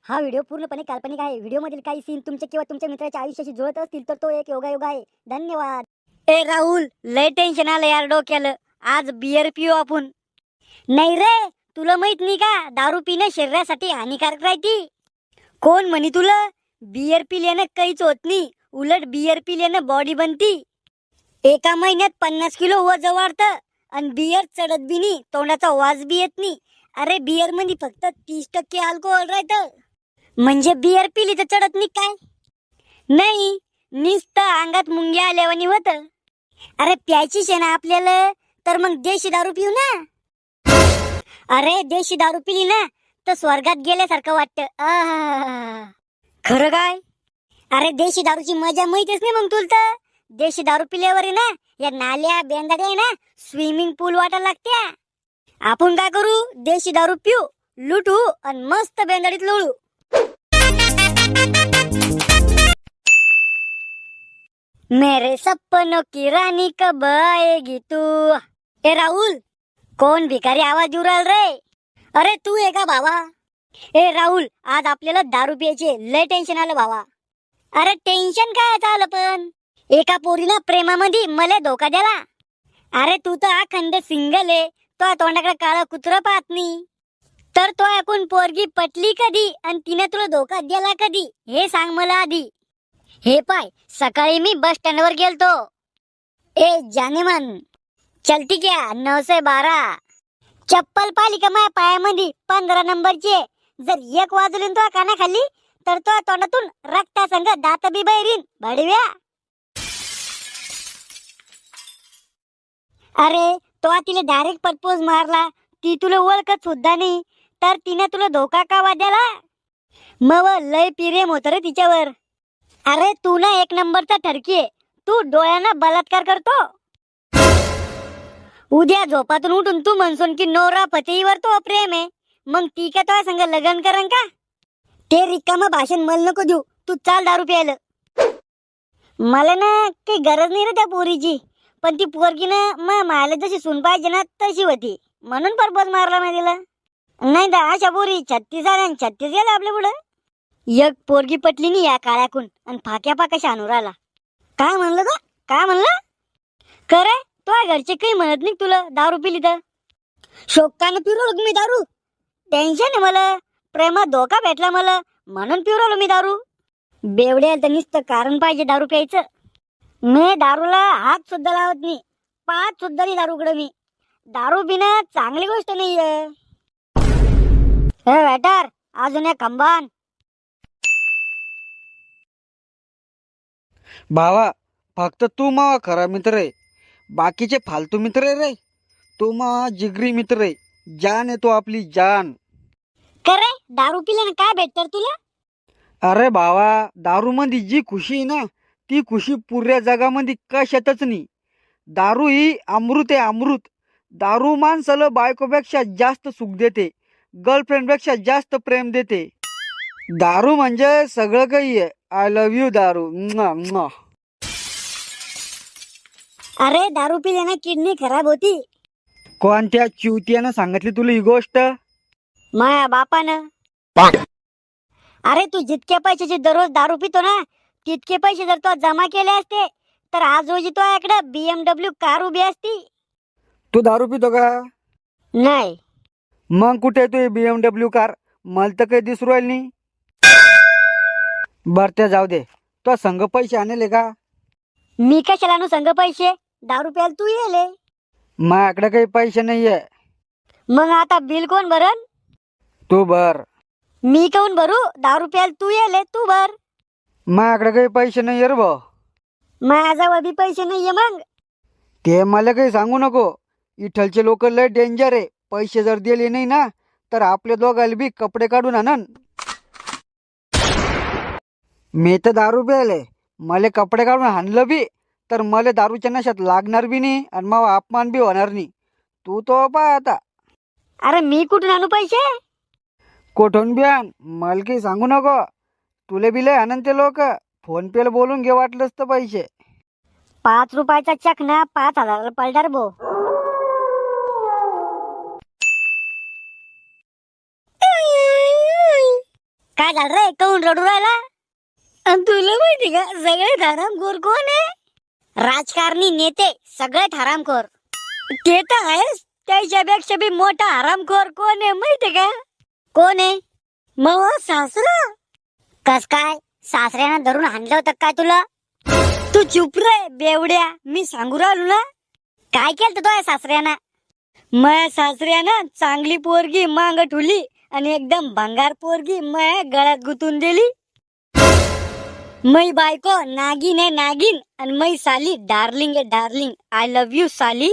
हा व्हिडिओ पूर्णपणे काल्पनिक आहे. व्हिडिओमधील काही सीन तुमच्या किंवा तुमच्या मित्राच्या आयुष्याशी जुळत असतील तर तो एक योगायोग आहे. धन्यवाद. ए राहुल, लय टेन्शन आलं यार डोक्याला. आज बियर पिऊ आपण. नाही रे, तुला माहित नाही का दारू पिणं शरीरासाठी हानिकारक राहते. कोण म्हणी तुला? बियर पिल्यानं काहीच होत नाही. उलट बियर पिल्यानं बॉडी बनती. एका महिन्यात 50 किलो वजन वाढतं. आणि बियर चढत बी नाही, तोंडाचा वास बी येत नाही. अरे बियर मध्ये फक्त 30% अल्कोहोल राहतं. म्हणजे बियर पिली तर चढत नाही काय? नाही, नुसतं अंगात मुंग्या आल्यावानी होतं. अरे प्यायचीच आहे ना आपल्याला, तर मग देशी दारू पिऊ ना. अरे देशी दारू पिली ना तर स्वर्गात गेल्यासारखं वाटतं. खरं काय? अरे देशी दारूची मजा माहितीच नाही मग तुला तर. देशी दारू पिल्यावर आहे ना या नाल्या बेंदाड्या आहे ना स्विमिंग पूल वाटायला लागत्या. आपण काय करू? देशी दारू पिऊ, लुटू आणि मस्त बेंदाडीत लोळू. मेरे सपनों की रानी कब आएगी तू. ए राहुल, कोण भिकारी आवाज देऊ राहिला रे? अरे तू आहे का भावा? ए राहुल, आज आपल्याला दारू प्यायचे, लय टेन्शन आलं भावा. अरे टेन्शन काय झालं पण? एका पोरीनं प्रेमामध्ये मला धोका द्याला. अरे तू तर अखंड सिंगल आहे, तो तोंडाकडे काळं कुत्र पाहत नाही. तर तो ऐकून पोरगी पटली कधी आणि तिने तुला धोका दिला कधी हे सांग मला आधी. हे पाय, सकाळी मी बस स्टँडवर गेलतो. ए जाने मन, चलती क्या 9 से 12. चप्पल पाली का माझ्या पायामध्ये 15 नंबरची. जर एक वाजून तो कानाखाली तर तो तोंडातून रक्तासंग दात बी बाहेरीन भडव्या. अरे तो तिला डायरेक्ट प्रपोज मारला. ती तुला ओळखत सुद्धा नाही, तर तिने तुला धोका का वाद्याला? मग लय प्रेम होत रे तिच्यावर. अरे तू ना एक नंबरचा ठरकी आहे. तू डोळ्याना बलात्कार करतो. उद्या झोपातून उठून तू म्हणसून की नवरा पतीवर तो प्रेम आहे, मग ती का तो संग लग्न करन का? ते रिकामं भाषण मला नको देऊ. तू चाल दारू प्यायला. मला ना काही गरज नाही रे त्या पोरीची, पण ती पोरगी ना मला जशी सून पाहिजे ना तशी होती, म्हणून परपोज मारला मी तिला. नाही तर अशा पोरी 36 आल्या आणि 36 गेला आपल्या पुढं. एक पोरगी पटली नाही या काळ्याकून आणि फाक्या पाकशा आणून राहिला. काय म्हणलं का? काय म्हणलं? करे तो घरचे काही म्हणत नाही तुला दारू पिली तर? शोकानं पिरवलो मी दारू. टेन्शन आहे मला, प्रेमात धोका भेटला मला म्हणून पिरवलो मी दारू. बेवड्या तर नुसतं कारण पाहिजे दारू प्यायचं. मी दारूला हात सुद्धा लावत नाही, पाच सुद्धा नाही दारूकडे मी. दारू पिणं चांगली गोष्ट नाहीये. हे वेटर, अजून एक खंबान. भावा, फक्त तू मावा खरा मित्र आहे, बाकीचे फालतू मित्र आहे रे. तू मावा जिगरी मित्र आहे, जान आहे तो आपली जान. करे दारू पिल्याने काय भेटतं तुला? अरे भावा, दारू मध्ये जी खुशी आहे ना ती खुशी पुऱ्या जगामध्ये कशातच नाही. दारू ही अमृत आहे, अमृत. दारू माणसाला बायकोपेक्षा जास्त सुख देते, गर्लफ्रेंडपेक्षा जास्त प्रेम देते. दारू म्हणजे सगळं काही आहे. आय लव्ह यू दारू. म्वा, म्वा. अरे दारू पिल्याने किडनी खराब होती. कोणत्या चिवत्यानं सांगितली तुला ही गोष्ट? माया बापानं. अरे तू जितके पैशाचे दररोज दारू पितो ना, तितके पैसे जर तो जमा केले असते तर आज रोजी तो इकडे BMW कार उभी असती. तू दारू पितो का? नाही. मग कुठे तू BMW कार? मला तर काही दिसू राहिली नाही. बर त्या जाऊ दे, तो संघ पैसे आणले का? मी कशाला आणू संग पैसे? दारू प्यायला तू येले. माझ्याकडे काही पैसे नाहीये. मग आता बिल कोण भरन? तू भर. मी काऊन भरू? दारू प्यायला तू येले, तू भर. माझ्याकडे काही पैसे नाहीये रे भाऊ. माझ्याजवळ बी पैसे नाहीये मग. ते मला काही सांगू नको. इथलचे लोक लय डेंजर आहे. पैसे जर दिले नाही ना तर आपल्या दोघाला बी कपडे काढून आणन. मी तर दारू प्यायले, मला कपडे काढून आणलं बी तर मला दारूच्या नशात लागणार बी नाही आणि मग अपमान बी होणार नाही. तू तो पाय आता. अरे मी कुठून आणू पैसे? कोठून बी आण, मला काही सांगू नको. तुले बी लय आनंद ते लोक. फोन पेला बोलून घे वाटलंच तर पैसे. 5 रुपयाचा चक ना 5,000 पलटार भो. काय झालं रे, काऊन रडू राहिला? अन तुला माहिती का सगळ्यात हरामखोर कोण आहे? राजकारणी नेते सगळ्यात हरामखोर. ते तर आहेच, त्याच्यापेक्षा बी मोठा हरामखोर कोण आहे माहिती का? कोण आहे? मग सासरा. कस काय? सासऱ्यानं धरून हाणलं होतं काय तुला? तू चुप रे बेवड्या, मी सांगू राहिलो ना. काय केलं तो सासऱ्यानं? माया सासऱ्यानं चांगली पोरगी मांग ठुली आणि एकदम भंगार पोरगी माया गळ्यात गुतून दिली. मै बायको नागिन आहे नागिन, आणि मै साली डार्लिंग आहे डार्लिंग. आय लव्ह यू साली.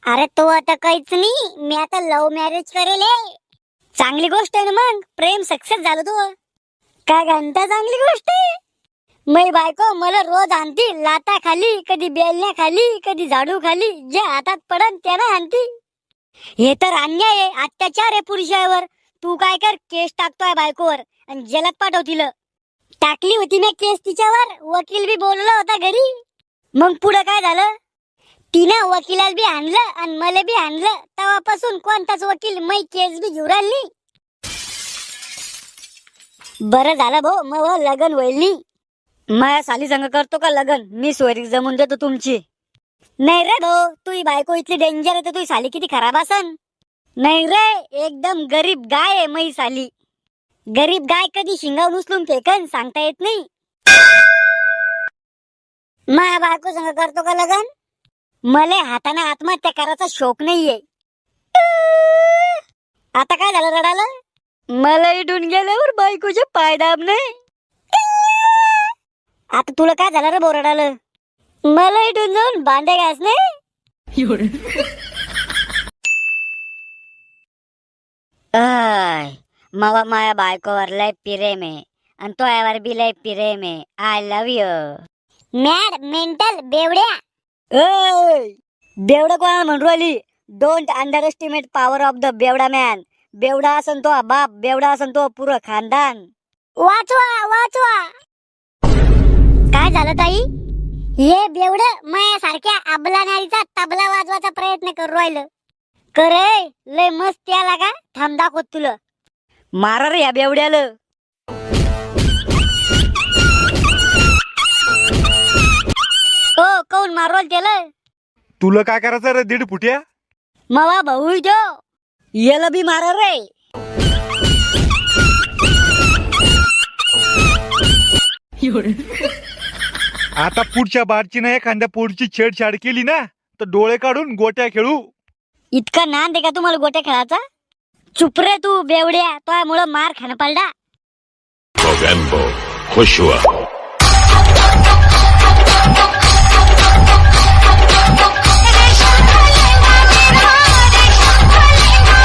अरे तो आता काहीच नाही, मी आता लव्ह मॅरेज करेल. चांगली गोष्ट आहे ना, मग प्रेम सक्सेस झालं तू. काय घंटा चांगली गोष्ट आहे. मै बायको मला रोज आणती लाता खाली, कधी बेलण्या खाली, कधी झाडू खाली, जे हातात पडन त्यानं आणती. हे तर अन्याय आहे, अत्याचार आहे पुरुषावर. तू काय कर, केस टाकतोय बायकोवर आणि जेलात पाठवतील. टाकली होती ना केस तिच्यावर, वकील बी बोलवला होता घरी. मग पुढे काय झालं? तिनं वकिलाला बी आणलं आणि मला बी आणलं. तेव्हापासून कोणताच वकील मै केस बी घेऊन राहिली. बरं झालं भाऊ, मग लगन होईल. माया साली संग करतो का लगन? मी सोयरीक जमून देतो तुमची. नाही रे भाऊ, तुझी बायको इतली डेंजर आहे तर तुझी साली किती खराब असन. नाही रे, एकदम गरीब गाय आहे मै साली. गरीब गाय कधी शिंगावून उचलून फेकन सांगता येत नाही. माया बायको संग करतो का लगन? मले हाताने आत्महत्या करायचा शौक नाहीये. आता काय झालं रडाला? मला इडून गेल्यावर बायकोचे पाय दाब नाही. आता तुला काय झालं रे बोरडाला? मला इथून जाऊन भांडे घास नाही. मवा माया बायकोवर लय प्रेम आहे आणि तो यावर बी लय प्रेम आहे. I love you. Mad mental बेवड्या. बेवडा कोणाला म्हणून राहिली? Don't underestimate power of the बेवडा मॅन. बेवडा असन तो बाप, बेवडा असन तो पुरं खानदान. वाचवा वाचवा. काय झालं ताई? हे बेवड मायासारख्या अबला नारीचा तबला वाजवायचा प्रयत्न करू राहिलं. करे लय मस्त याला का? थांब दाखवत तुला. मारा रे या बेवड्याला. ओ कोण मारवल त्याला? तुला काय करायचं रे दीड फुट्या? मवा भाऊ जो याला बी मारा रे. आता पुढच्या बारचीनं एखाद्या पोरची छेडछाड केली ना तर डोळे काढून गोट्या खेळू. इतका नांद आहे का तुम्हाला गोट्या खेळाचा? चुप रे तू बेवड्या, तो मुळे मार खाणं पडला. Mogambo, Joshua.